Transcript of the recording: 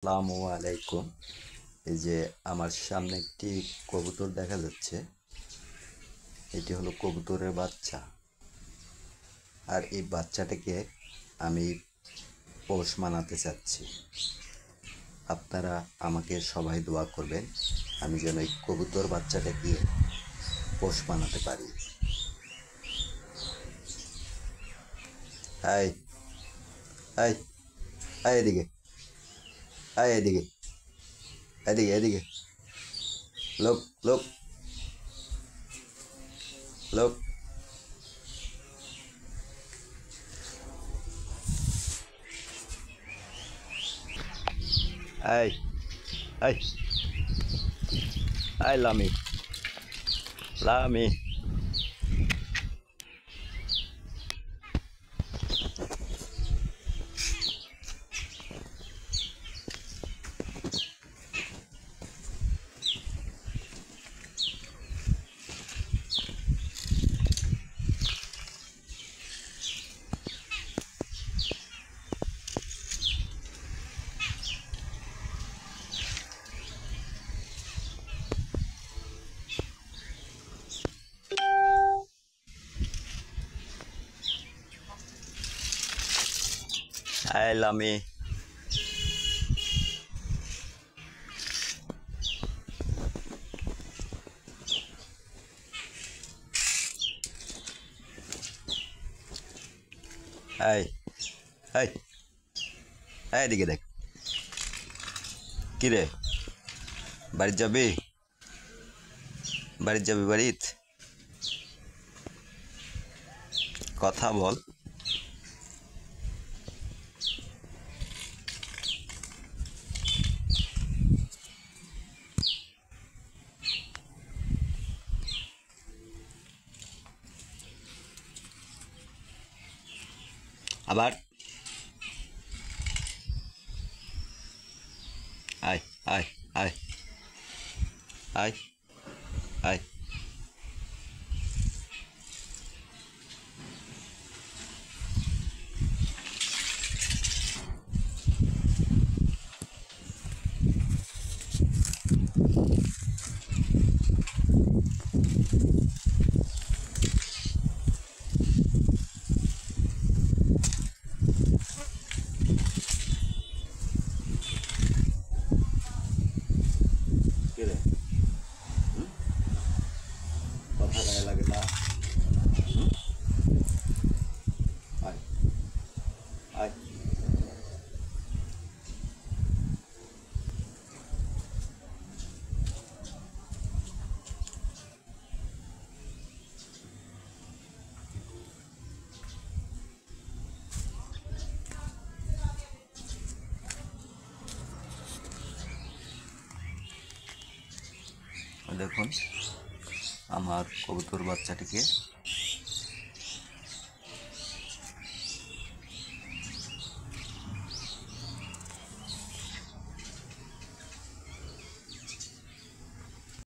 আসসালামু আলাইকুম। এই যে আমার সামনে একটি কবুতর দেখা যাচ্ছে, এটি হলো কবুতরের বাচ্চা। আর এই বাচ্চাটাকে আমি পোষ মানাতে চাচ্ছি। আপনারা আমাকে সবাই দোয়া করবেন, আমি যেন এই কবুতর বাচ্চাটাকে পোষ মানাতে পারি। আয় আয় আয়, এদিকে আয়, এদিকে এদিকে এদিকে, লোক লোক লোক। আয় আয় আয়, লামি লামি। আয় লামি। আয় আয় আয়, এদিকে দেখ। কিরে, বাড়িতে যাবি? বাড়িতে যাবি? বাড়িতে কথা বল। আবার আয় আয় আয় আয় আয়। কিরে, কথা গায়ে লাগে না? আয় আয়। দেখুন আমার কবুতর বাচ্চাটিকে